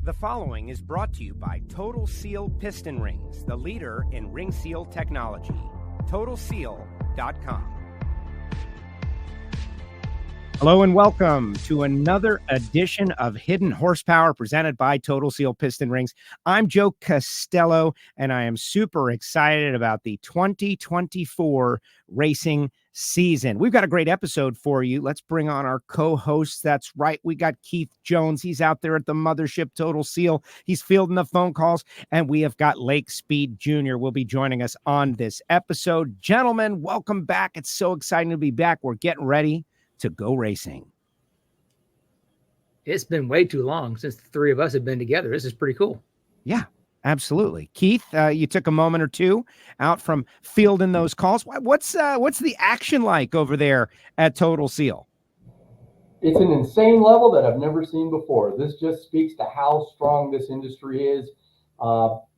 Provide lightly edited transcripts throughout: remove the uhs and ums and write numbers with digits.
The following is brought to you by Total Seal Piston Rings, the leader in ring seal technology. TotalSeal.com. Hello and welcome to another edition of Hidden Horsepower presented by Total Seal Piston Rings. I'm Joe Castello, and I am super excited about the 2024 racing season. We've got a great episode for you. Let's bring on our co-hosts. That's right. We got Keith Jones. He's out there at the mothership Total Seal. He's fielding the phone calls. And we have got Lake Speed Jr. will be joining us on this episode. Gentlemen, welcome back. It's so exciting to be back. We're getting ready to go racing. It's been way too long since the three of us have been together. This is pretty cool. Yeah, absolutely. Keith, you took a moment or two out from fielding those calls. What's the action like over there at Total Seal? It's an insane level that I've never seen before. This just speaks to how strong this industry is.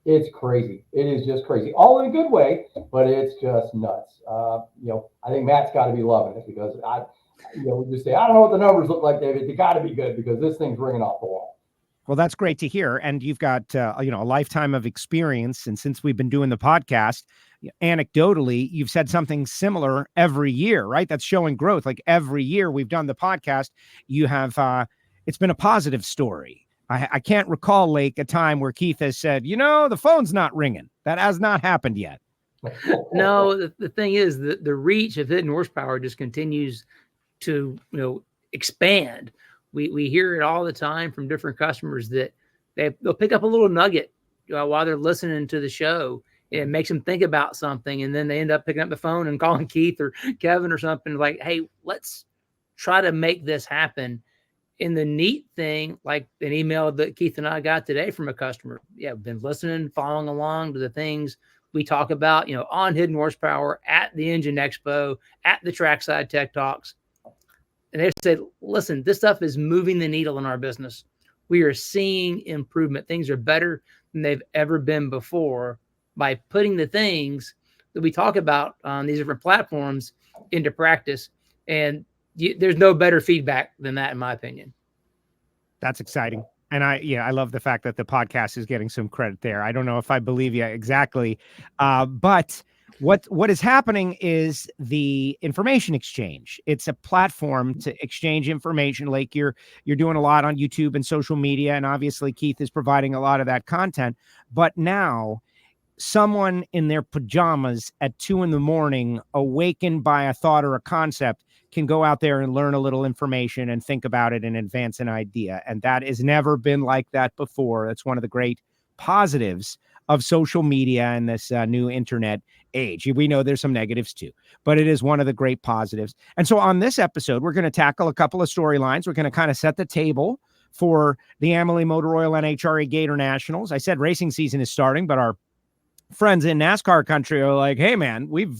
It's crazy. It is just crazy. All in a good way, but it's just nuts. I think Matt's got to be loving it because we just say, I don't know what the numbers look like, David. They got to be good because this thing's ringing off the wall. Well, that's great to hear. And you've got, a lifetime of experience. And since we've been doing the podcast, anecdotally, you've said something similar every year, right? That's showing growth. Like every year we've done the podcast, you have, it's been a positive story. I can't recall, Lake, a time where Keith has said, the phone's not ringing. That has not happened yet. No, the thing is that the reach of Hidden Horsepower just continues to expand. We hear it all the time from different customers that they'll pick up a little nugget while they're listening to the show. It makes them think about something, and then they end up picking up the phone and calling Keith or Kevin or something like, hey, let's try to make this happen. And the neat thing, like an email that Keith and I got today from a customer, I've been listening, following along to the things we talk about, on Hidden Horsepower, at the Engine Expo, at the Trackside Tech Talks. And they said, listen, this stuff is moving the needle in our business. We are seeing improvement. Things are better than they've ever been before by putting the things that we talk about on these different platforms into practice. And there's no better feedback than that, in my opinion. That's exciting. And I love the fact that the podcast is getting some credit there. I don't know if I believe you exactly, but what is happening is the information exchange. It's a platform to exchange information. Like you're doing a lot on YouTube and social media, and obviously Keith is providing a lot of that content. But now, someone in their pajamas at 2 a.m, awakened by a thought or a concept, can go out there and learn a little information and think about it and advance an idea. And that has never been like that before. That's one of the great positives of social media and this new internet age. We know there's some negatives too, but it is one of the great positives. And so on this episode, we're going to tackle a couple of storylines. We're going to kind of set the table for the Amalie Motor Oil NHRA Gatornationals. I said racing season is starting, but our friends in NASCAR country are like, hey man, we've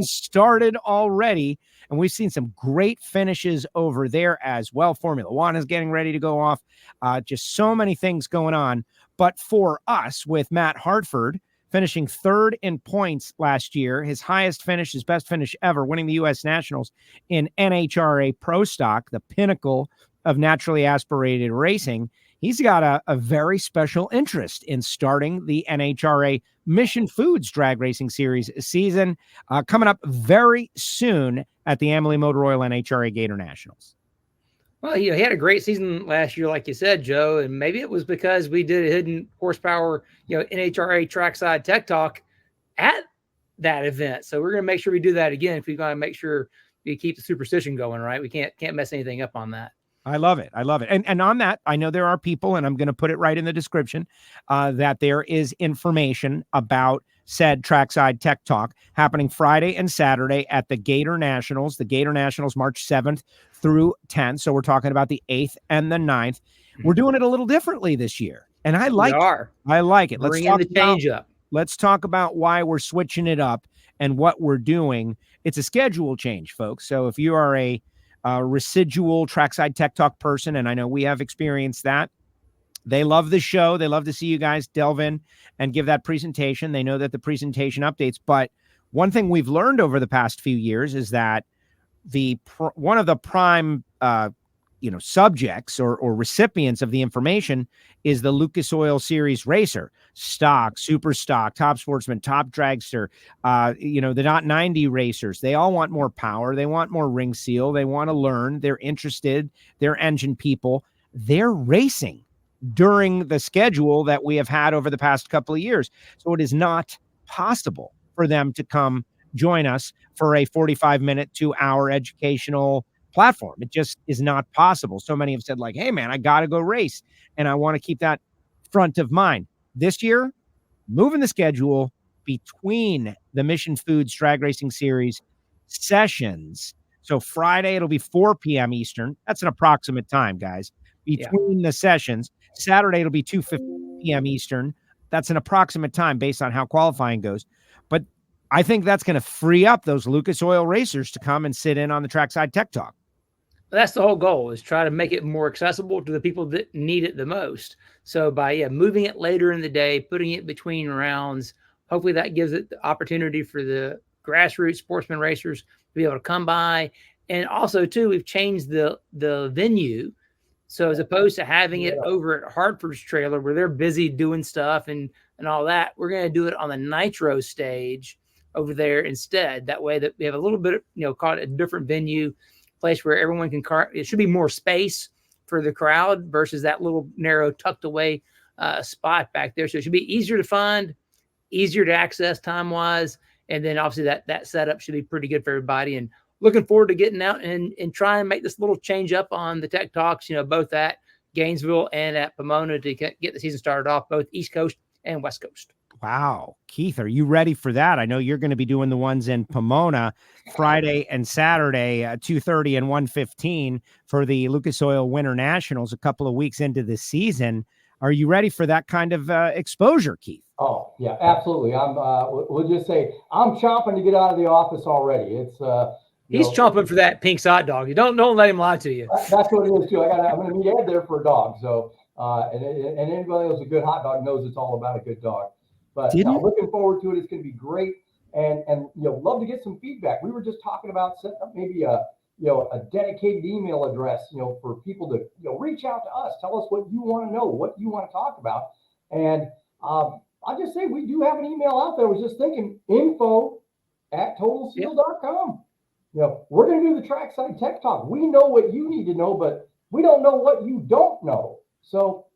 started already, and we've seen some great finishes over there as well. Formula One is getting ready to go off. Just so many things going on. But for us, with Matt Hartford finishing third in points last year, his highest finish, his best finish ever, winning the U.S. Nationals in NHRA Pro Stock, the pinnacle of naturally aspirated racing, he's got a very special interest in starting the NHRA Mission Foods Drag Racing Series season coming up very soon at the Amalie Motor Oil NHRA Gatornationals. Well, he had a great season last year, like you said, Joe, and maybe it was because we did a Hidden Horsepower, NHRA Trackside Tech Talk at that event. So we're going to make sure we do that again if we're going to make sure we keep the superstition going, right? We can't mess anything up on that. I love it. I love it. And on that, I know there are people, and I'm going to put it right in the description, that there is information about said Trackside Tech Talk happening Friday and Saturday at the Gatornationals. The Gatornationals March 7th through 10th. So we're talking about the 8th and the 9th. We're doing it a little differently this year. And I like it. I like it. Bring in the change up. Let's talk about why we're switching it up and what we're doing. It's a schedule change, folks. So if you are a residual Trackside Tech Talk person, and I know we have experienced that, they love the show. They love to see you guys delve in and give that presentation. They know that the presentation updates. But one thing we've learned over the past few years is that one of the prime subjects or recipients of the information is the Lucas Oil Series racer, stock, super stock, top sportsman, top dragster, the Dot 90 racers. They all want more power. They want more ring seal. They want to learn. They're interested. They're engine people. They're racing during the schedule that we have had over the past couple of years. So it is not possible for them to come join us for a 45-minute, 2-hour educational platform. It just is not possible. So many have said, like, hey man, I got to go race, and I want to keep that front of mind. This year, moving the schedule between the Mission Foods Drag Racing Series sessions. So Friday, it'll be 4 p.m. Eastern. That's an approximate time, guys. Between the sessions. Saturday, it'll be 2:50 p.m. Eastern. That's an approximate time based on how qualifying goes. But I think that's going to free up those Lucas Oil racers to come and sit in on the Trackside Tech Talk. That's the whole goal, is try to make it more accessible to the people that need it the most. So by moving it later in the day, putting it between rounds, hopefully that gives it the opportunity for the grassroots sportsman racers to be able to come by. And also too, we've changed the venue. So as opposed to having it over at Hartford's trailer where they're busy doing stuff and all that, we're going to do it on the Nitro stage over there instead. That way that we have a little bit of, call it a different venue, place where everyone can it should be more space for the crowd versus that little narrow tucked away spot back there. So it should be easier to find, easier to access time wise. And then obviously that setup should be pretty good for everybody. And looking forward to getting out and try and make this little change up on the Tech Talks, both at Gainesville and at Pomona to get the season started off, both East Coast and West Coast. Wow. Keith, are you ready for that? I know you're going to be doing the ones in Pomona Friday and Saturday, 2:30 and 1:15 for the Lucas Oil Winter Nationals a couple of weeks into the season. Are you ready for that kind of exposure, Keith? Oh, yeah, absolutely. We'll just say I'm chomping to get out of the office already. It's he's chomping for that Pink's hot dog. You don't let him lie to you. That's what it is too. I'm going to meet Ed there for a dog. So and anybody who's a good hot dog knows it's all about a good dog. But looking forward to it. It's going to be great, and love to get some feedback. We were just talking about setting up maybe a dedicated email address, for people to reach out to us, tell us what you want to know, what you want to talk about, and I'll just say we do have an email out there. I was just thinking, info@totalseal.com. We're going to do the Trackside Tech Talk. We know what you need to know, but we don't know what you don't know. So,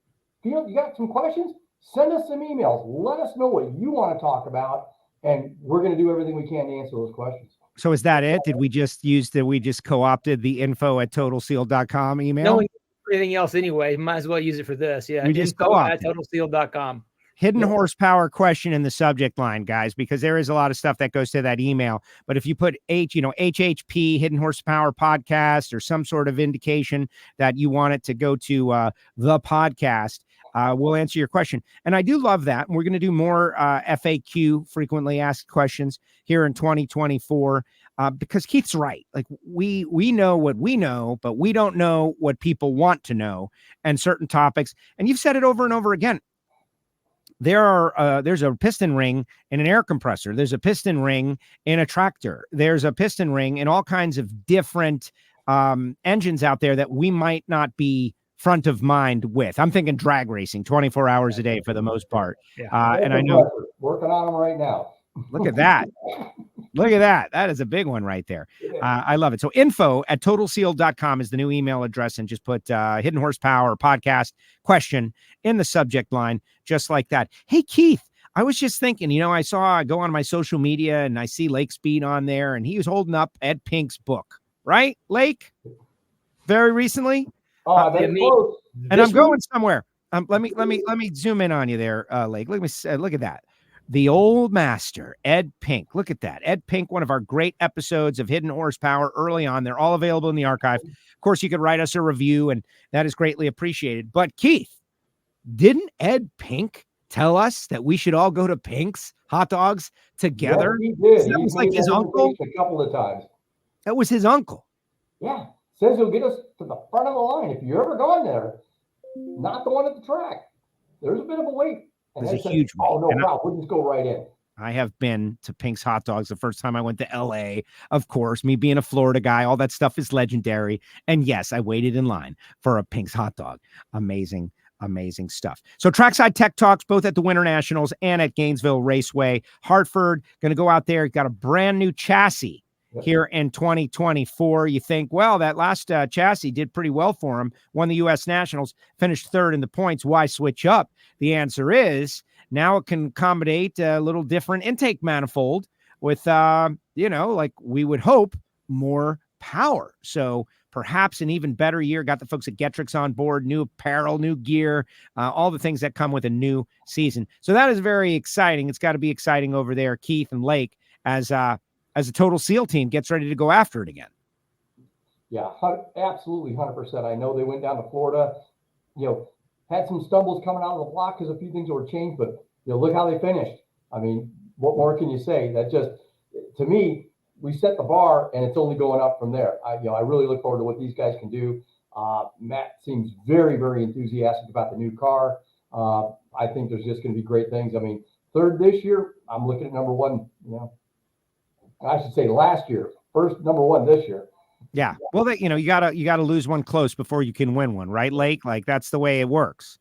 you got some questions? Send us some emails. Let us know what you want to talk about, and we're going to do everything we can to answer those questions. So is that it? Did we just co-opted the info@totalseal.com email? No, anything else anyway. Might as well use it for this. Yeah. We just co-opted info@totalseal.com. Hidden horsepower question in the subject line, guys, because there is a lot of stuff that goes to that email. But if you put HHP, Hidden Horsepower Podcast, or some sort of indication that you want it to go to the podcast, we'll answer your question. And I do love that. And we're going to do more FAQ, frequently asked questions, here in 2024, because Keith's right. Like we know what we know, but we don't know what people want to know, and certain topics. And you've said it over and over again. There's a piston ring in an air compressor. There's a piston ring in a tractor. There's a piston ring in all kinds of different engines out there that we might not be front of mind with. I'm thinking drag racing 24 hours a day for the most part. And I know working on them right now. Look at that. Look at that. That is a big one right there. I love it. So info@totalseal.com is the new email address, and just put Hidden Horsepower Podcast question in the subject line, just like that. Hey, Keith, I was just thinking, I go on my social media and I see Lake Speed on there, and he was holding up Ed Pink's book, right? Lake? Very recently? Oh, that's close. And I'm going somewhere. Let me zoom in on you there, Lake. Look at that. The old master, Ed Pink. Look at that. Ed Pink, one of our great episodes of Hidden Horsepower early on. They're all available in the archive. Of course, you could write us a review, and that is greatly appreciated. But Keith, didn't Ed Pink tell us that we should all go to Pink's hot dogs together? Yes, he did. That was like his uncle? A couple of times. That was his uncle. Yeah. Says he'll get us to the front of the line. If you're ever gone there, not the one at the track. There's a bit of a wait. And There's they a said, huge wait. oh, no problem. We'll just go right in. I have been to Pink's Hot Dogs the first time I went to LA. Of course, me being a Florida guy, all that stuff is legendary. And yes, I waited in line for a Pink's Hot Dog. Amazing, amazing stuff. So Trackside Tech Talks, both at the Winter Nationals and at Gainesville Raceway. Hartford, going to go out there, got a brand new chassis here in 2024. You think, well, that last chassis did pretty well for him, won the U.S. Nationals, finished third in the points. Why switch up? The answer is now it can accommodate a little different intake manifold with, like we would hope, more power. So perhaps an even better year. Got the folks at Getrix on board, new apparel, new gear, all the things that come with a new season. So that is very exciting. It's got to be exciting over there, Keith and Lake, as a Total SEAL team gets ready to go after it again. Yeah, absolutely, 100%. I know they went down to Florida, had some stumbles coming out of the block because a few things were changed, but look how they finished. I mean, what more can you say? That just, to me, we set the bar and it's only going up from there. I really look forward to what these guys can do. Matt seems very, very enthusiastic about the new car. I think there's just going to be great things. I mean, third this year, I'm looking at number one, I should say last year, first number one this year. Yeah. Well, you gotta lose one close before you can win one, right, Lake? Like that's the way it works.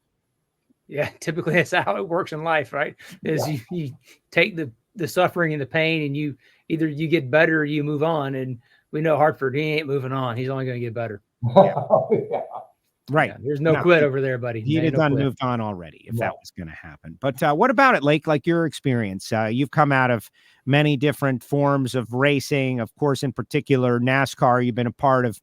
Yeah, typically that's how it works in life, right? Is you take the suffering and the pain, and you either you get better or you move on. And we know Hartford, he ain't moving on. He's only going to get better. Yeah. Right. Yeah, there's no quit over there, buddy. He'd have moved on already if that was going to happen. But what about it, Lake? Like your experience, you've come out of many different forms of racing. Of course, in particular, NASCAR. You've been a part of,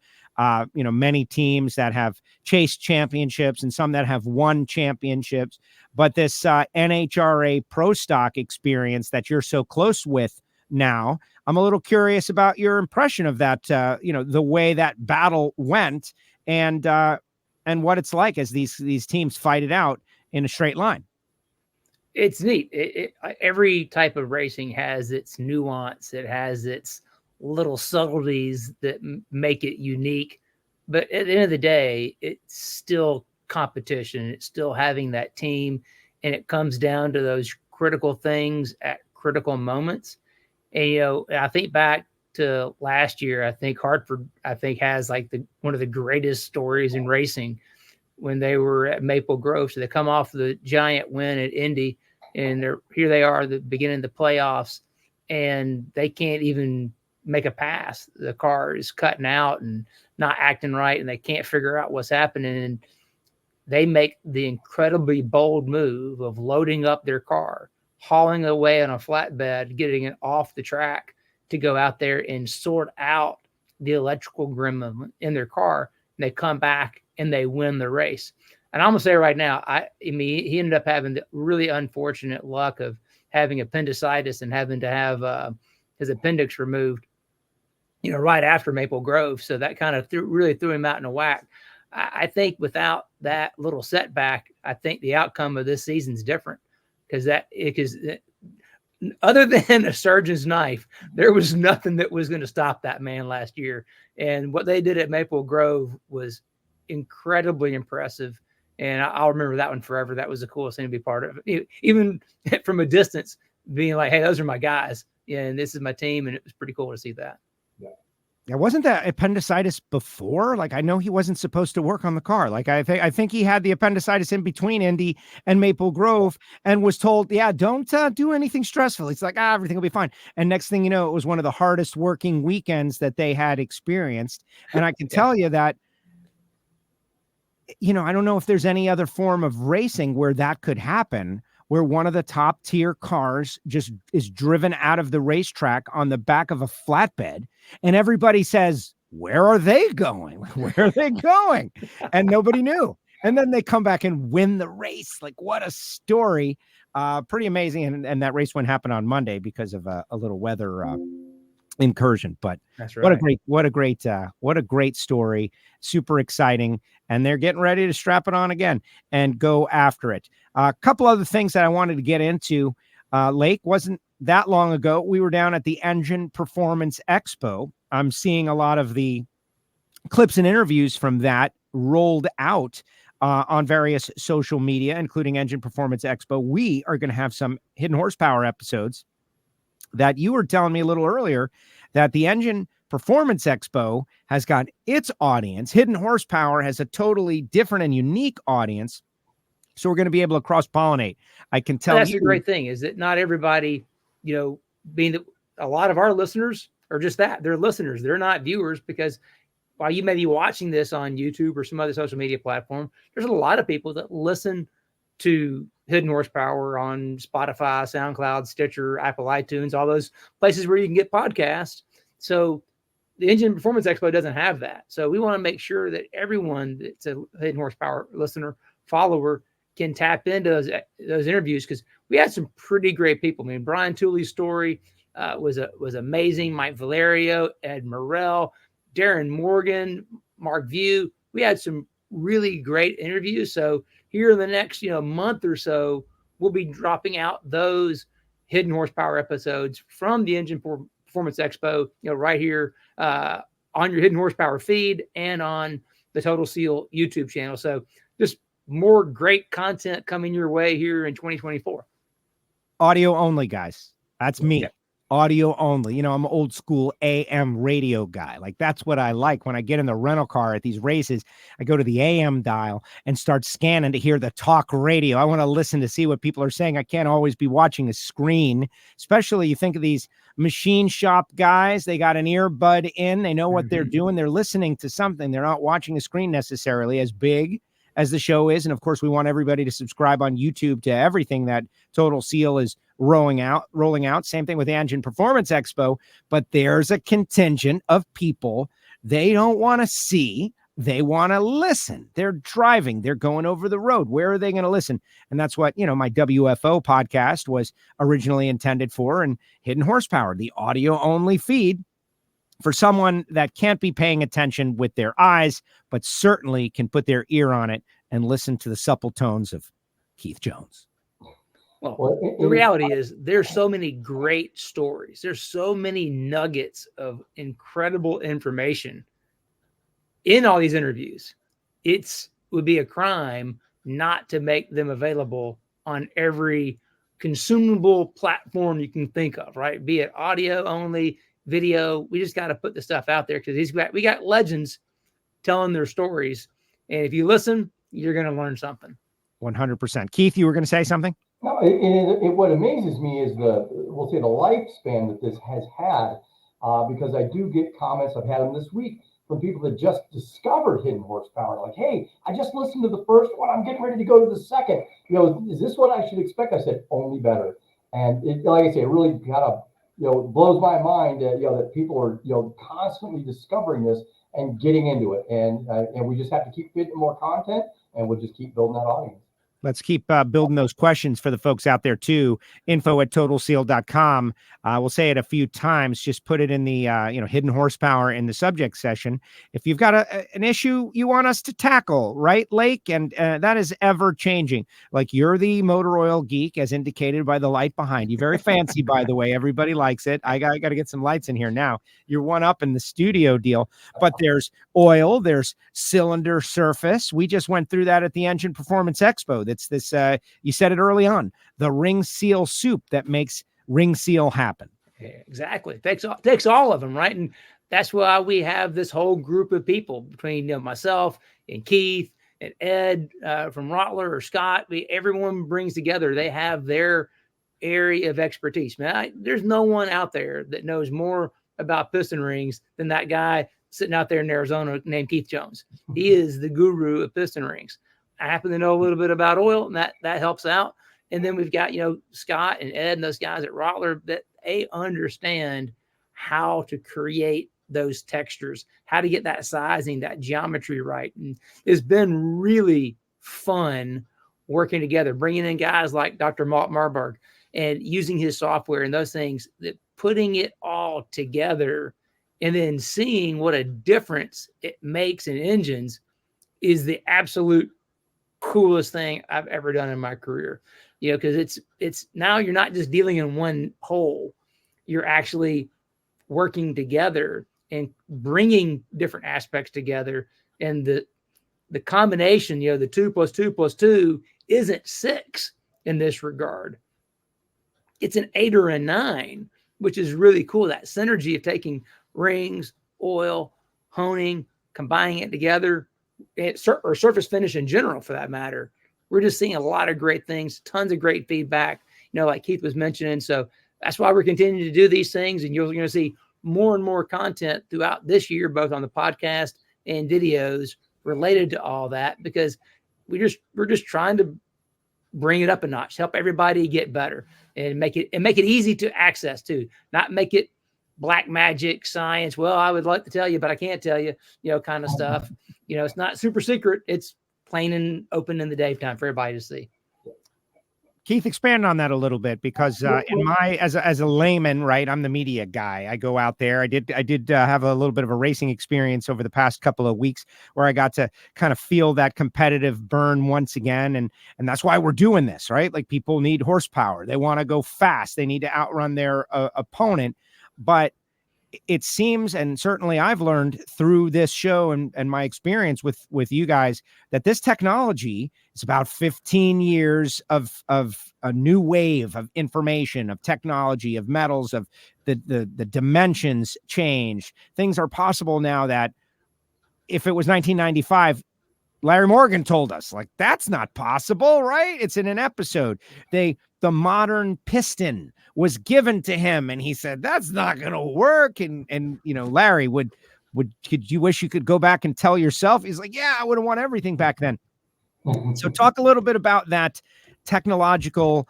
many teams that have chased championships and some that have won championships. But this NHRA Pro Stock experience that you're so close with now, I'm a little curious about your impression of that. The way that battle went and what it's like as these teams fight it out in a straight line. It's neat. Every type of racing has its nuance. It has its little subtleties that make it unique. But at the end of the day, it's still competition. It's still having that team. And it comes down to those critical things at critical moments. And, I think back to last year, I think Hartford, has like one of the greatest stories in racing when they were at Maple Grove. So they come off the giant win at Indy, and here they are at the beginning of the playoffs, and they can't even make a pass. The car is cutting out and not acting right, and they can't figure out what's happening. And they make the incredibly bold move of loading up their car, hauling it away on a flatbed, getting it off the track to go out there and sort out the electrical gremlin in their car. And they come back and they win the race. And I'm going to say right now, he ended up having the really unfortunate luck of having appendicitis and having to have his appendix removed, right after Maple Grove. So that kind of really threw him out in a whack. I think without that little setback, I think the outcome of this season's different because other than a surgeon's knife, there was nothing that was going to stop that man last year. And what they did at Maple Grove was incredibly impressive. And I'll remember that one forever. That was the coolest thing to be part of. Even from a distance, being like, hey, those are my guys. And this is my team. And it was pretty cool to see that. Yeah, wasn't that appendicitis before? Like, I know he wasn't supposed to work on the car. Like, I think he had the appendicitis in between Indy and Maple Grove and was told, don't do anything stressful. He's like, everything will be fine. And next thing you know, it was one of the hardest working weekends that they had experienced. And I can tell you that, I don't know if there's any other form of racing where that could happen, where one of the top tier cars just is driven out of the racetrack on the back of a flatbed. And everybody says, where are they going? Where are they going? And nobody knew. And then they come back and win the race. Like, what a story. Pretty amazing. And that race wouldn't happen on Monday because of a little weather incursion. But that's right. What a great story. Super exciting. And they're getting ready to strap it on again and go after it. A couple other things that I wanted to get into. Lake, wasn't that long ago, we were down at the Engine Performance Expo. I'm seeing a lot of the clips and interviews from that rolled out on various social media, including Engine Performance Expo. We are going to have some Hidden Horsepower episodes that you were telling me a little earlier that the Engine Performance Expo has got its audience. Hidden Horsepower has a totally different and unique audience. So we're going to be able to cross-pollinate. I can tell that's you. the great thing is that not everybody, being that a lot of our listeners are just that. They're listeners. They're not viewers, because while you may be watching this on YouTube or some other social media platform, there's a lot of people that listen to Hidden Horsepower on Spotify, SoundCloud, Stitcher, Apple iTunes, all those places where you can get podcasts. So the Engine Performance Expo doesn't have that. So we want to make sure that everyone that's a Hidden Horsepower listener, follower, can tap into those interviews, because we had some pretty great people. I mean, Brian Tooley's story was amazing. Mike Valerio, Ed Morrell, Darren Morgan, Mark View. We had some really great interviews. So here in the next month or so, we'll be dropping out those Hidden Horsepower episodes from the Engine Performance Expo, right here on your Hidden Horsepower feed and on the Total Seal YouTube channel. So just more great content coming your way here in 2024. Audio only, guys. That's me. Yeah. Audio only. I'm an old school AM radio guy. Like, that's what I like. When I get in the rental car at these races, I go to the AM dial and start scanning to hear the talk radio. I want to listen to see what people are saying. I can't always be watching a screen, especially you think of these machine shop guys. They got an earbud in. They know what they're doing. They're listening to something. They're not watching a screen necessarily, as big as the show is. And of course, we want everybody to subscribe on YouTube to everything that Total Seal is rolling out. Same thing with the Engine Performance Expo. But there's a contingent of people they don't want to see. They want to listen. They're driving. They're going over the road. Where are they going to listen? And that's what, my WFO podcast was originally intended for. And Hidden Horsepower, the audio only feed for someone that can't be paying attention with their eyes, but certainly can put their ear on it and listen to the supple tones of Keith Jones. Well, the reality is there's so many great stories. There's so many nuggets of incredible information in all these interviews. It would be a crime not to make them available on every consumable platform you can think of, right? Be it audio only, video. We just got to put the stuff out there, because we got legends telling their stories. And if you listen, you're going to learn something. 100%. Keith, you were going to say something? No, what amazes me is the lifespan that this has had, because I do get comments, I've had them this week, from people that just discovered Hidden Horsepower. Like, hey, I just listened to the first one. I'm getting ready to go to the second. Is this what I should expect? I said, only better. And like I say, it really kind of, blows my mind that, that people are, constantly discovering this and getting into it. And we just have to keep fitting more content, and we'll just keep building that audience. Let's keep building those questions for the folks out there too. info@totalseal.com. We'll say it a few times. Just put it in the, Hidden Horsepower in the subject session. If you've got an issue you want us to tackle, right, Lake? And that is ever changing. Like, you're the motor oil geek, as indicated by the light behind you. Very fancy, by the way. Everybody likes it. I got to get some lights in here now. You're one up in the studio deal. But there's oil. There's cylinder surface. We just went through that at the Engine Performance Expo. That's this, you said it early on, the ring seal soup that makes ring seal happen. Exactly. Takes all of them, right? And that's why we have this whole group of people between myself and Keith and Ed from Rottler or Scott. Everyone brings together. They have their area of expertise. Man, there's no one out there that knows more about piston rings than that guy sitting out there in Arizona named Keith Jones. He is the guru of piston rings. I happen to know a little bit about oil, and that helps out. And then we've got, Scott and Ed and those guys at Rottler that they understand how to create those textures, how to get that sizing, that geometry right. And it's been really fun working together, bringing in guys like Dr. Malt Marburg and using his software and those things, that putting it all together and then seeing what a difference it makes in engines is the absolute coolest thing I've ever done in my career. Because it's now you're not just dealing in one hole, you're actually working together and bringing different aspects together. And the combination, the 2 + 2 + 2 isn't 6 in this regard. It's an 8 or a 9. which is really cool. That synergy of taking rings, oil, honing, combining it together, or surface finish in general, for that matter. We're just seeing a lot of great things, tons of great feedback, like Keith was mentioning. So that's why we're continuing to do these things. And you're going to see more and more content throughout this year, both on the podcast and videos related to all that, because we're just trying to bring it up a notch, help everybody get better, and make it easy to access too, not make it black magic science. Well, I would like to tell you, but I can't tell you, kind of stuff. It's not super secret. It's plain and open in the daytime for everybody to see. Keith, expand on that a little bit, because as a layman, right, I'm the media guy. I go out there. I did have a little bit of a racing experience over the past couple of weeks where I got to kind of feel that competitive burn once again, and that's why we're doing this, right? Like, people need horsepower. They want to go fast. They need to outrun their opponent. But it seems, and certainly I've learned through this show and my experience with you guys, that this technology is about 15 years of a new wave of information, of technology, of metals, of the dimensions change. Things are possible now that if it was 1995, Larry Morgan told us, like, that's not possible, right? It's in an episode. The modern piston was given to him, and he said, that's not going to work. And Larry, could you wish you could go back and tell yourself? He's like, yeah, I would have won everything back then. So talk a little bit about that technological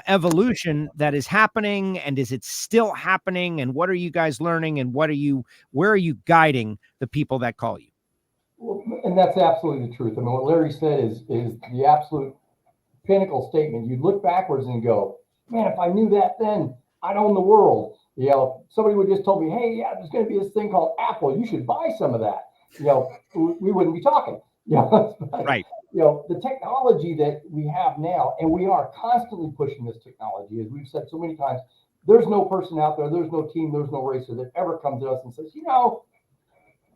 evolution that is happening, and is it still happening? And what are you guys learning? And where are you guiding the people that call you? Well, and that's absolutely the truth. I mean, what Larry said is the absolute pinnacle statement. You look backwards and go, man, if I knew that then, I'd own the world. Somebody would just told me, hey, yeah, there's going to be this thing called Apple. You should buy some of that. We wouldn't be talking. Right. The technology that we have now, and we are constantly pushing this technology, as we've said so many times, there's no person out there, there's no team, there's no racer that ever comes to us and says,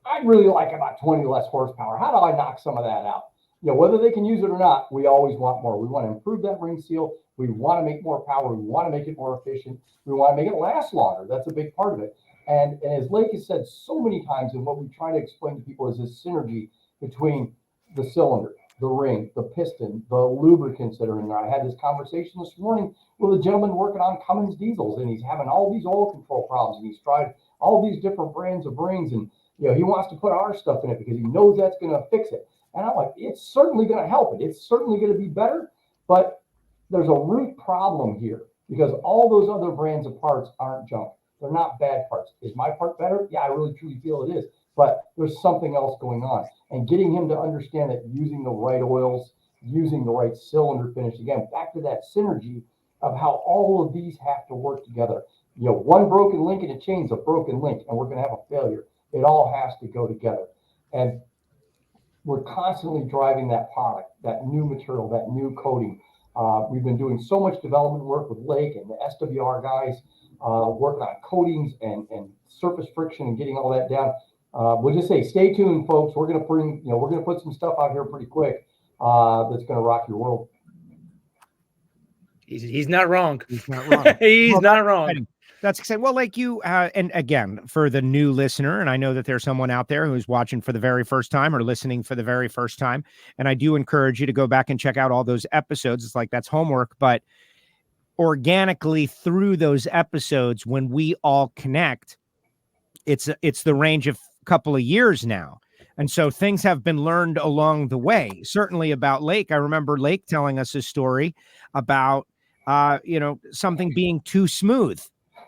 I'd really like about 20 less horsepower. How do I knock some of that out? Whether they can use it or not, we always want more. We want to improve that ring seal. We want to make more power. We want to make it more efficient. We want to make it last longer. That's a big part of it. And as Lake has said so many times, and what we try to explain to people is this synergy between the cylinder, the ring, the piston, the lubricants that are in there. I had this conversation this morning with a gentleman working on Cummins diesels, and he's having all these oil control problems, and he's tried all these different brands of rings, and he wants to put our stuff in it because he knows that's going to fix it. And I'm like, it's certainly going to help it. It's certainly going to be better, but there's a root problem here, because all those other brands of parts aren't junk. They're not bad parts. Is my part better? Yeah, I really truly feel it is. But there's something else going on. And getting him to understand that using the right oils, using the right cylinder finish, again, back to that synergy of how all of these have to work together. One broken link in a chain is a broken link, and we're going to have a failure. It all has to go together. And we're constantly driving that product, that new material, that new coating. We've been doing so much development work with Lake and the SWR guys, working on coatings and surface friction and getting all that down. We'll just say, stay tuned, folks. We're going to put some stuff out here pretty quick that's going to rock your world. He's not wrong. He's not wrong. He's not wrong. That's exciting. Well, like you, and again, for the new listener, and I know that there's someone out there who's watching for the very first time or listening for the very first time, and I do encourage you to go back and check out all those episodes. It's like, that's homework, but organically through those episodes, when we all connect, it's the range of a couple of years now. And so things have been learned along the way, certainly about Lake. I remember Lake telling us a story about, something being too smooth.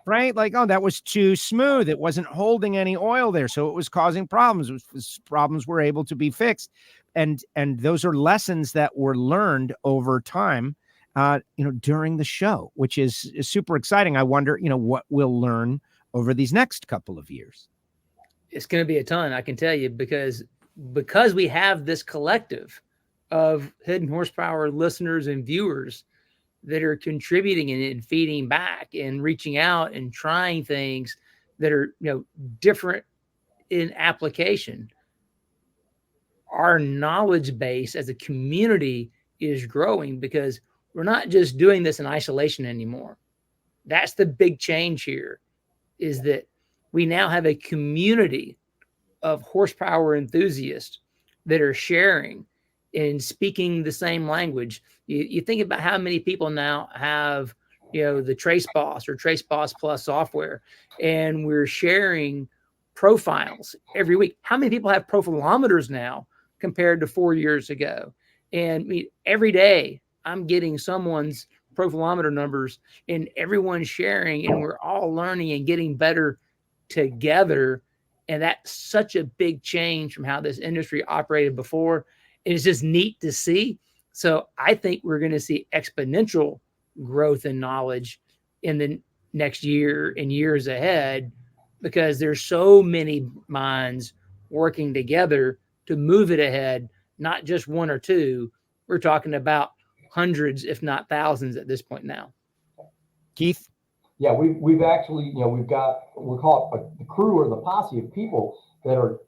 Right? Like, oh, that was too smooth. It wasn't holding any oil there. So it was causing problems. Problems were able to be fixed. And those are lessons that were learned over time, during the show, which is super exciting. I wonder, what we'll learn over these next couple of years. It's going to be a ton, I can tell you, because we have this collective of Hidden Horsepower listeners and viewers that are contributing and feeding back and reaching out and trying things that are, different in application. Our knowledge base as a community is growing, because we're not just doing this in isolation anymore. That's the big change here. is that we now have a community of horsepower enthusiasts that are sharing and speaking the same language. You think about how many people now have, the Trace Boss or Trace Boss Plus software, and we're sharing profiles every week. How many people have profilometers now compared to 4 years ago? And every day I'm getting someone's profilometer numbers, and everyone's sharing, and we're all learning and getting better together. And that's such a big change from how this industry operated before. It's just neat to see. So I think we're going to see exponential growth in knowledge in the next year and years ahead, because there's so many minds working together to move it ahead, not just one or two. We're talking about hundreds, if not thousands at this point now. Keith? Yeah, we've actually, we've got, we'll call it the crew or the posse of people that are,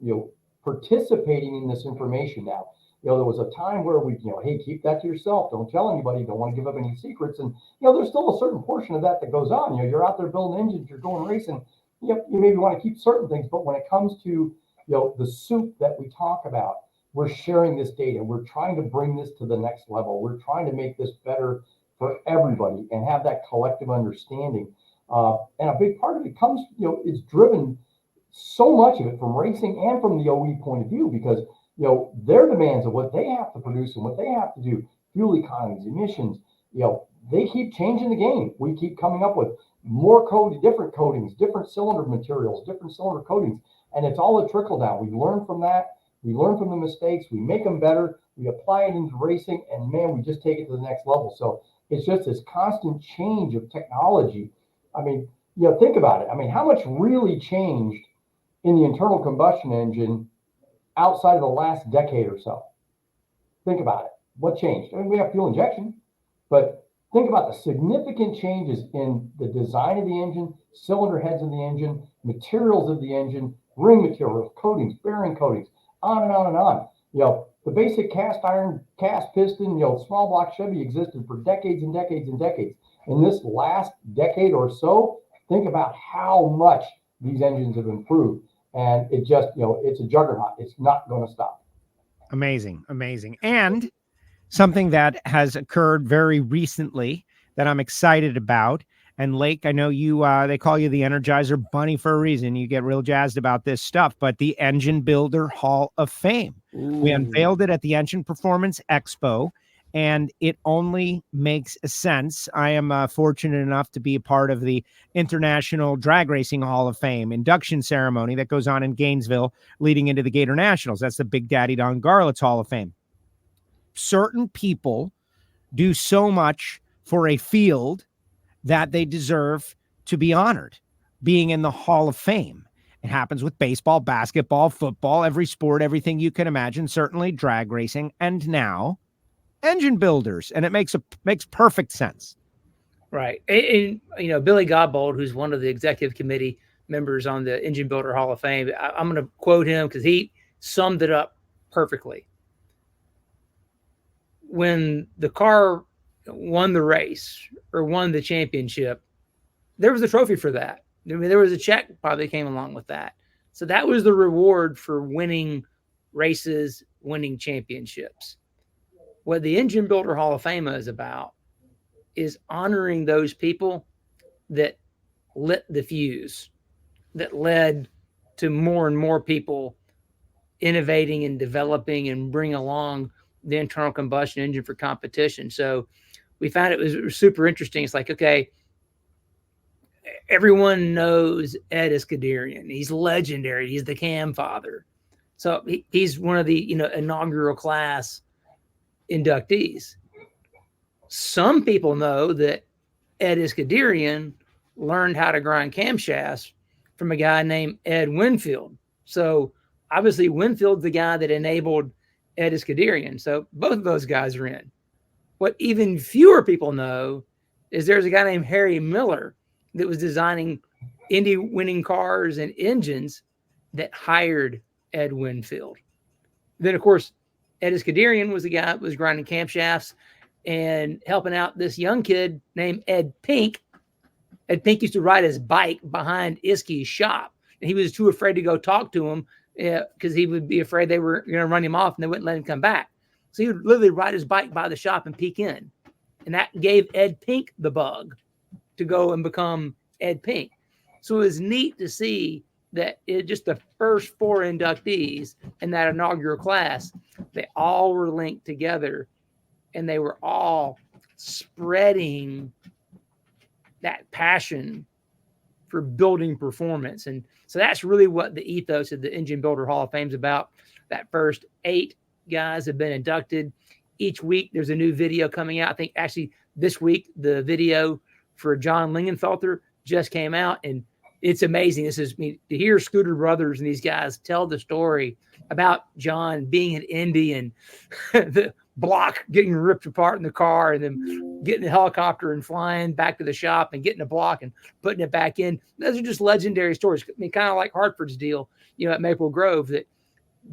participating in this information now. There was a time where we, hey, keep that to yourself. Don't tell anybody. Don't want to give up any secrets. And, there's still a certain portion of that goes on. You're out there building engines, you're going racing. You maybe want to keep certain things, but when it comes to, the soup that we talk about, we're sharing this data. We're trying to bring this to the next level. We're trying to make this better for everybody and have that collective understanding. And a big part of it comes, is driven so much of it from racing and from the OE point of view, because, their demands of what they have to produce and what they have to do, fuel economies, emissions, they keep changing the game. We keep coming up with more different coatings, different cylinder materials, different cylinder coatings, and it's all a trickle down. We learn from that. We learn from the mistakes. We make them better. We apply it into racing, and man, we just take it to the next level. So it's just this constant change of technology. I mean, think about it. I mean, how much really changed in the internal combustion engine outside of the last decade or so? Think about it. What changed? I mean, we have fuel injection, but think about the significant changes in the design of the engine, cylinder heads of the engine, materials of the engine, ring materials, coatings, bearing coatings, on and on and on. The basic cast iron, cast piston, small block Chevy existed for decades and decades and decades. In this last decade or so, think about how much these engines have improved. And it just, it's a juggernaut. It's not going to stop. Amazing. And something that has occurred very recently that I'm excited about. And Lake, I know you, they call you the Energizer Bunny for a reason. You get real jazzed about this stuff, but the Engine Builder Hall of Fame. Ooh. We unveiled it at the Engine Performance Expo, and it only makes sense. I am fortunate enough to be a part of the International Drag Racing Hall of Fame induction ceremony that goes on in Gainesville leading into the Gatornationals. That's the Big Daddy Don Garlits Hall of Fame. Certain people do so much for a field that they deserve to be honored being in the Hall of Fame. It happens with baseball, basketball, football, every sport, everything you can imagine, certainly drag racing, and now engine builders. And it makes perfect sense. Right. And Billy Godbold, who's one of the executive committee members on the Engine Builder Hall of Fame, I'm going to quote him because he summed it up perfectly. When the car won the race or won the championship, there was a trophy for that. I mean, there was a check probably came along with that. So that was the reward for winning races, winning championships. What the Engine Builder Hall of Fame is about is honoring those people that lit the fuse, that led to more and more people innovating and developing and bring along the internal combustion engine for competition. So we found it was super interesting. It's like, okay, everyone knows Ed Escuderian. He's legendary. He's the cam father. So he's one of the, inaugural class inductees. Some people know that Ed Escuderian learned how to grind camshafts from a guy named Ed Winfield. So obviously Winfield's the guy that enabled Ed Escuderian. So both of those guys are in. What even fewer people know is there's a guy named Harry Miller that was designing Indy winning cars and engines that hired Ed Winfield. Then, of course, Ed Escuderian was the guy that was grinding camshafts and helping out this young kid named Ed Pink Ed Pink used to ride his bike behind Iskey's shop, and he was too afraid to go talk to him because he would be afraid they were going to run him off and they wouldn't let him come back. So he would literally ride his bike by the shop and peek in. And that gave Ed Pink the bug to go and become Ed Pink. So it was neat to see that just the first 4 inductees in that inaugural class, they all were linked together, and they were all spreading that passion for building performance. And so that's really what the ethos of the Engine Builder Hall of Fame is about. That first 8 guys have been inducted. Each week there's a new video coming out. I think actually this week the video for John Lingenfelter just came out, and it's amazing. This is me to hear Scooter Brothers and these guys tell the story about John being at Indy and the block getting ripped apart in the car, and then getting the helicopter and flying back to the shop and getting a block and putting it back in. Those are just legendary stories. I mean, kind of like Hartford's deal, at Maple Grove, that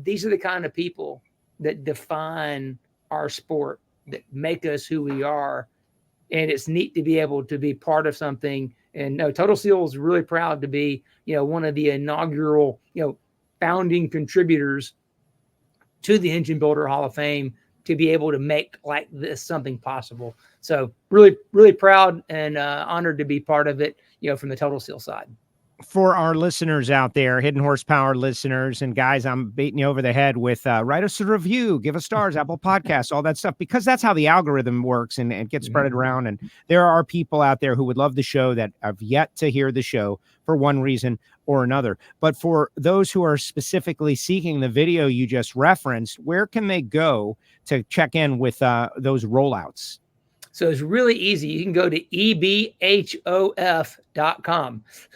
these are the kind of people that define our sport, that make us who we are. And it's neat to be able to be part of something. And no, Total Seal is really proud to be, one of the inaugural, founding contributors to the Engine Builder Hall of Fame, to be able to make like this something possible. So really, really proud and honored to be part of it, from the Total Seal side. For our listeners out there, Hidden Horsepower listeners, and guys, I'm beating you over the head with write us a review, give us stars, Apple Podcasts, all that stuff, because that's how the algorithm works and gets spread around. And there are people out there who would love the show that have yet to hear the show for one reason or another. But for those who are specifically seeking the video you just referenced, where can they go to check in with those rollouts? So it's really easy. You can go to ebhof.com.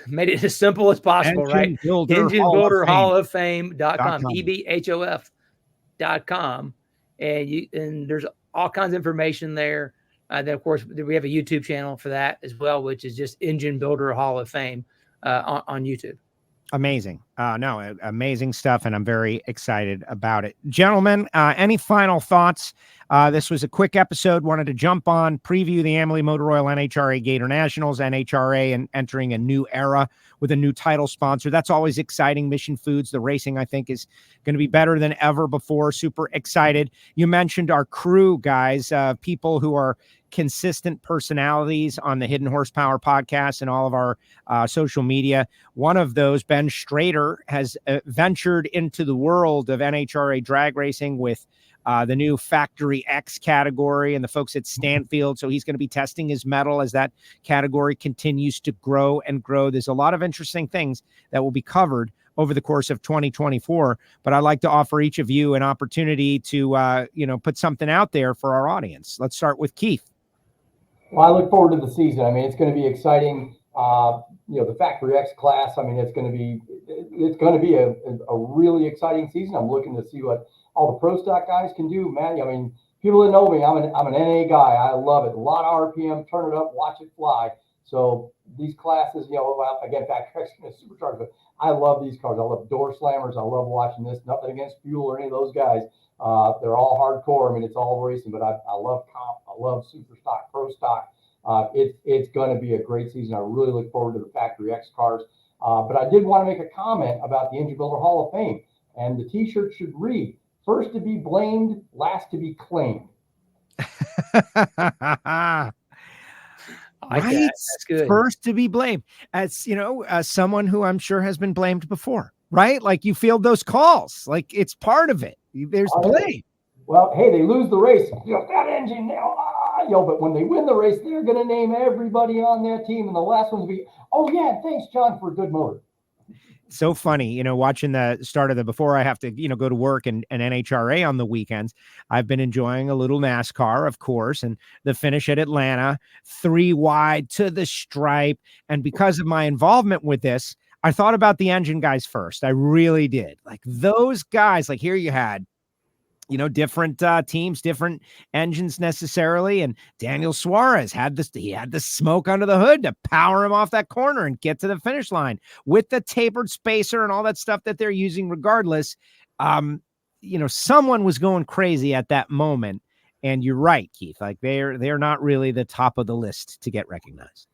Made it as simple as possible, right? EngineBuilderHallOfFame.com. ebhof.com. And there's all kinds of information there. Then, of course, we have a YouTube channel for that as well, which is just Engine Builder Hall of Fame on YouTube. Amazing. Amazing stuff. And I'm very excited about it. Gentlemen, any final thoughts? This was a quick episode. Wanted to jump on, preview the Amalie Motor Oil NHRA Gatornationals, NHRA, and entering a new era with a new title sponsor. That's always exciting. Mission Foods, the racing, I think, is going to be better than ever before. Super excited. You mentioned our crew, guys, people who are consistent personalities on the Hidden Horsepower podcast and all of our social media. One of those, Ben Strader, has ventured into the world of NHRA drag racing with the new Factory X category and the folks at Stanfield. So he's going to be testing his mettle as that category continues to grow and grow. There's a lot of interesting things that will be covered over the course of 2024, but I'd like to offer each of you an opportunity to, put something out there for our audience. Let's start with Keith. Well, I look forward to the season. I mean, it's going to be exciting. The Factory X class, I mean, it's going to be a really exciting season. I'm looking to see what all the pro stock guys can do, man. I mean, people that know me, I'm an NA guy. I love it. A lot of RPM, turn it up, watch it fly. So these classes, again, Factory X is supercharged, but I love these cars. I love door slammers. I love watching this. Nothing against Fuel or any of those guys. They're all hardcore. I mean, it's all racing, but I love comp. I love super stock, pro stock. It's going to be a great season. I really look forward to the Factory X cars. But I did want to make a comment about the Engine Builder Hall of Fame. And the T-shirt should read, first to be blamed, last to be claimed. Like right? That's good. First to be blamed. As someone who I'm sure has been blamed before, right? Like you field those calls, like it's part of it. There's blame. Well, hey, they lose the race. That engine now. But when they win the race, they're going to name everybody on that team. And the last one will be, oh, yeah, thanks, John, for a good motor. So funny, watching the start of before I have to, go to work and NHRA on the weekends, I've been enjoying a little NASCAR, of course, and the finish at Atlanta, 3 wide to the stripe. And because of my involvement with this, I thought about the engine guys first. I really did. Like those guys, like here you had, different teams, different engines necessarily. And Daniel Suarez he had the smoke under the hood to power him off that corner and get to the finish line with the tapered spacer and all that stuff that they're using regardless. Someone was going crazy at that moment. And you're right, Keith, like they're not really the top of the list to get recognized.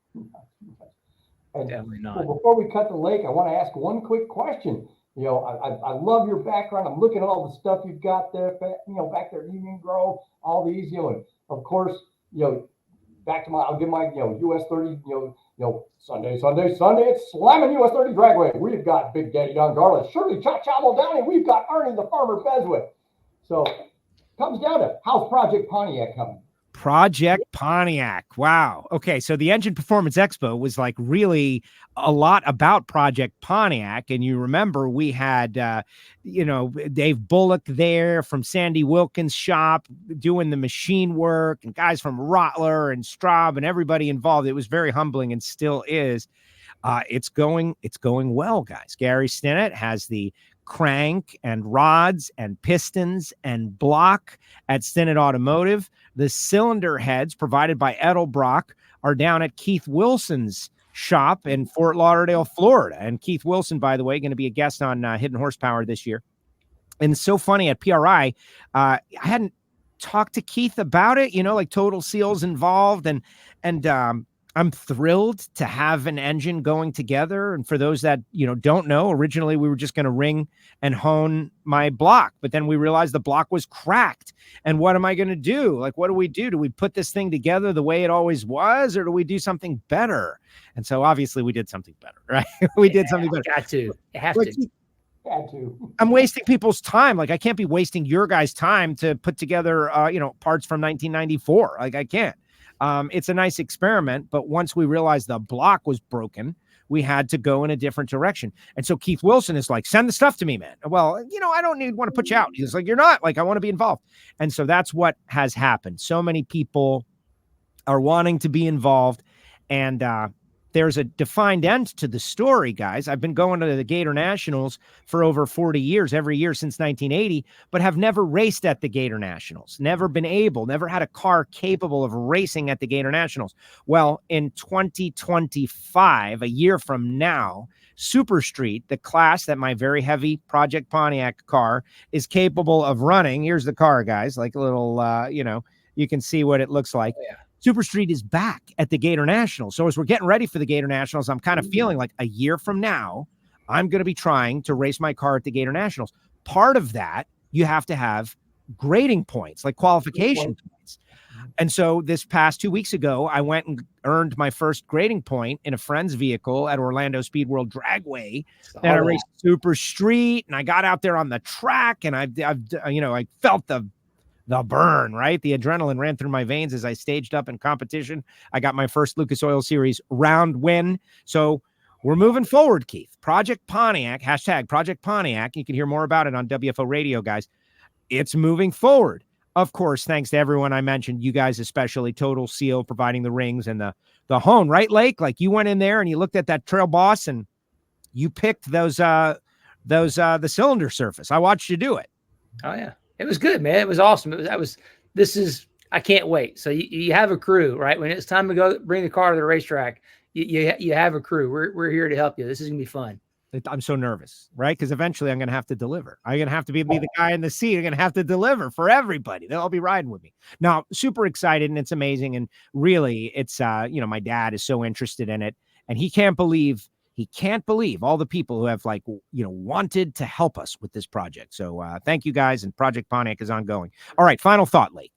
And Definitely not. well, before we cut the lake, I want to ask one quick question. You know, I love your background. I'm looking at all the stuff you've got there, you know, back there, Union Grove, all these, you know, and of course, you know, back to I'll give my, you know, US 30, Sunday, it's slamming US 30 dragway. We've got Big Daddy Don Garland, Shirley Cha-Cha Downey. We've got Ernie the Farmer Beswick. So comes down to how's Project Pontiac coming? Project Pontiac. Wow. Okay. So the Engine Performance Expo was like really a lot about Project Pontiac. And you remember we had, Dave Bullock there from Sandy Wilkins' shop doing the machine work, and guys from Rottler and Straub and everybody involved. It was very humbling and still is. It's going well, guys. Gary Stinnett has the crank and rods and pistons and block at Stinnett Automotive. The cylinder heads provided by Edelbrock are down at Keith Wilson's shop in Fort Lauderdale, Florida. And Keith Wilson, by the way, going to be a guest on Hidden Horsepower this year. And it's so funny at PRI, I hadn't talked to Keith about it, like Total Seal's involved, and I'm thrilled to have an engine going together. And for those that, don't know, originally we were just going to ring and hone my block, but then we realized the block was cracked. And what am I going to do? Like, what do we do? Do we put this thing together the way it always was, or do we do something better? And so obviously we did something better, right? We did something better. Got to. You have to. Had to. I'm wasting people's time. Like, I can't be wasting your guys' time to put together, parts from 1994. Like, I can't. It's a nice experiment, but once we realized the block was broken, we had to go in a different direction. And so Keith Wilson is like, send the stuff to me, man. Well, I don't want to put you out. He's like, you're not. Like, I want to be involved. And so that's what has happened. So many people are wanting to be involved, and there's a defined end to the story, guys. I've been going to the Gatornationals for over 40 years, every year since 1980, but have never raced at the Gatornationals, never had a car capable of racing at the Gatornationals. Well, in 2025, a year from now, Super Street, the class that my very heavy Project Pontiac car is capable of running. Here's the car, guys, like a little, you can see what it looks like. Oh, yeah. Super Street is back at the Gatornationals. So as we're getting ready for the Gatornationals, I'm kind of feeling like a year from now, I'm going to be trying to race my car at the Gatornationals. Part of that, you have to have grading points, like qualification points. And so this past 2 weeks ago, I went and earned my first grading point in a friend's vehicle at Orlando Speed World Dragway. And I raced Super Street, and I got out there on the track, and I felt the burn, right? The adrenaline ran through my veins as I staged up in competition. I got my first Lucas Oil Series round win. So we're moving forward, Keith. Project Pontiac, hashtag Project Pontiac. You can hear more about it on WFO Radio, guys. It's moving forward. Of course, thanks to everyone I mentioned, you guys especially, Total Seal providing the rings and the hone, right, Lake? Like, you went in there and you looked at that Trail Boss and you picked the cylinder surface. I watched you do it. Oh yeah. It was good, man. It was awesome. I can't wait. So you have a crew, right? When it's time to go bring the car to the racetrack, you have a crew. We're here to help you. This is going to be fun. I'm so nervous, right? Because eventually I'm going to have to deliver. I'm going to have to be the guy in the seat. I'm going to have to deliver for everybody. They'll all be riding with me. Now, super excited, and it's amazing. And really, it's, my dad is so interested in it, and he can't believe all the people who have wanted to help us with this project. So thank you guys. And Project Pontiac is ongoing. All right. Final thought, Lake.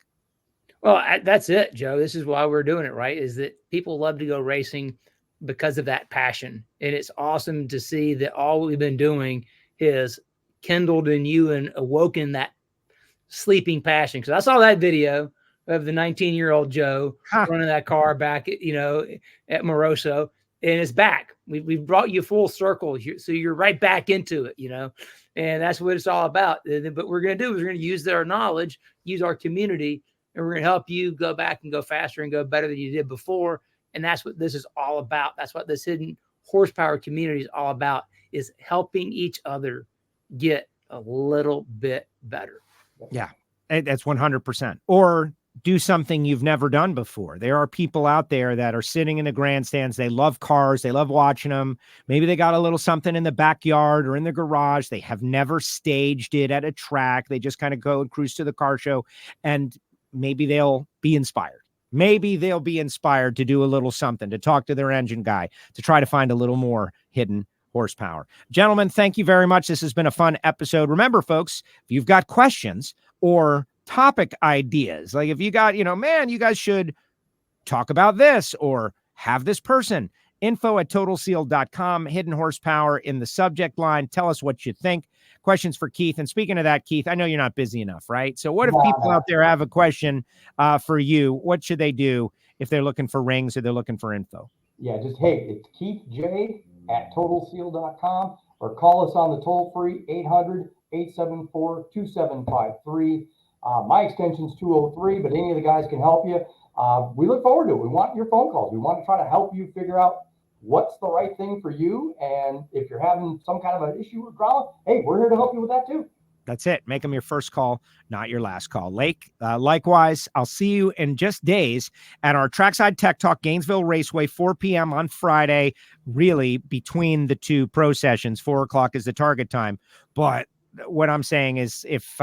Well, that's it, Joe. This is why we're doing it, right? Is that people love to go racing because of that passion. And it's awesome to see that all we've been doing is kindled in you and awoken that sleeping passion. Because I saw that video of the 19-year-old Joe running that car back, at Moroso. And it's back. We've brought you full circle. So you're right back into it, and that's what it's all about. But we're going to do is we're going to use our knowledge, use our community, and we're going to help you go back and go faster and go better than you did before. And that's what this is all about. That's what this Hidden Horsepower community is all about, is helping each other get a little bit better. Yeah, that's 100%. Or do something you've never done before. There are people out there that are sitting in the grandstands. They love cars. They love watching them. Maybe they got a little something in the backyard or in the garage. They have never staged it at a track. They just kind of go and cruise to the car show, and maybe they'll be inspired. maybe they'll be inspired to do a little something, to talk to their engine guy, to try to find a little more hidden horsepower. Gentlemen, thank you very much. This has been a fun episode. Remember, folks, if you've got questions or topic ideas, like if you got, man, you guys should talk about this or have this person, info@totalseal.com, hidden horsepower in the subject line. Tell us what you think. Questions for Keith. And speaking of that, Keith, I know you're not busy enough, right? So what if people out there have a question for you? What should they do if they're looking for rings or they're looking for info? Yeah, just, hey, it's Keith J @totalseal.com, or call us on the toll-free 800-874-2753. My extension's 203, but any of the guys can help you. We look forward to it. We want your phone calls. We want to try to help you figure out what's the right thing for you. And if you're having some kind of an issue with drama, hey, we're here to help you with that too. That's it. Make them your first call, not your last call. Lake, likewise, I'll see you in just days at our Trackside Tech Talk, Gainesville Raceway, 4 p.m. on Friday, really between the two pro sessions. 4 o'clock is the target time. But what I'm saying is if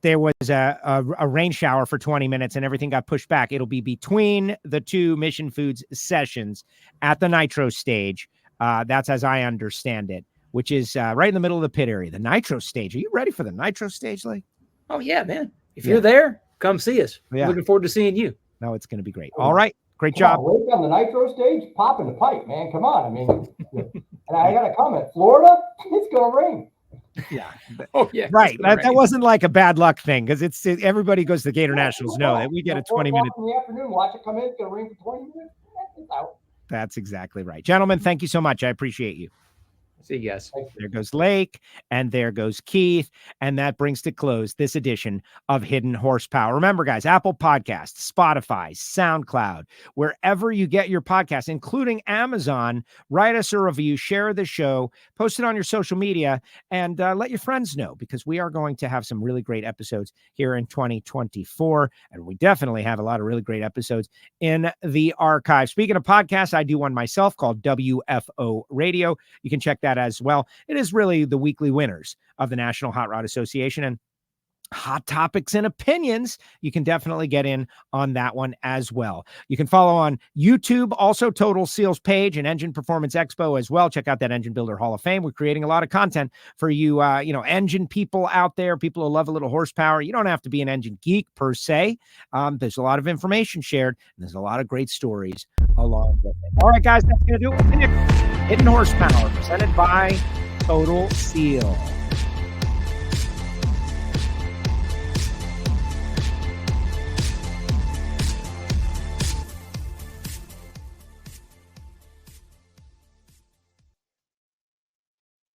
there was a rain shower for 20 minutes and everything got pushed back, it'll be between the two Mission Foods sessions at the Nitro stage. That's as I understand it, which is right in the middle of the pit area. The Nitro stage. Are you ready for the Nitro stage, Lee? Oh, yeah, man. If you're there, come see us. Yeah. Looking forward to seeing you. No, it's going to be great. All right. Great Come job. on, on the Nitro stage, popping the pipe, man. Come on. I mean, and I got a comment. Florida, it's going to rain. Yeah. Oh, yeah. Right. That wasn't like a bad luck thing, because it's everybody goes to the Gatornationals know that we get a 20-minute in the afternoon. Watch it come in. It's going to rain for 20 minutes. It's out. That's exactly right. Gentlemen, thank you so much. I appreciate you. See you guys. There goes Lake, and there goes Keith, and that brings to close this edition of Hidden Horsepower. Remember, guys, Apple Podcasts, Spotify, SoundCloud, wherever you get your podcasts, including Amazon, write us a review, share the show, post it on your social media, and let your friends know, because we are going to have some really great episodes here in 2024, and we definitely have a lot of really great episodes in the archive. Speaking of podcasts, I do one myself called WFO Radio. You can check that as well. It is really the weekly winners of the National Hot Rod Association, and hot topics and opinions. You can definitely get in on that one as well. You can follow on YouTube, also Total Seal's page, and Engine Performance Expo as well. Check out that Engine Builder Hall of Fame. We're creating a lot of content for you, engine people out there, people who love a little horsepower. You don't have to be an engine geek per se. There's a lot of information shared, and there's a lot of great stories along with it. All right, guys, that's going to do it. Hidden Horsepower, presented by Total Seal.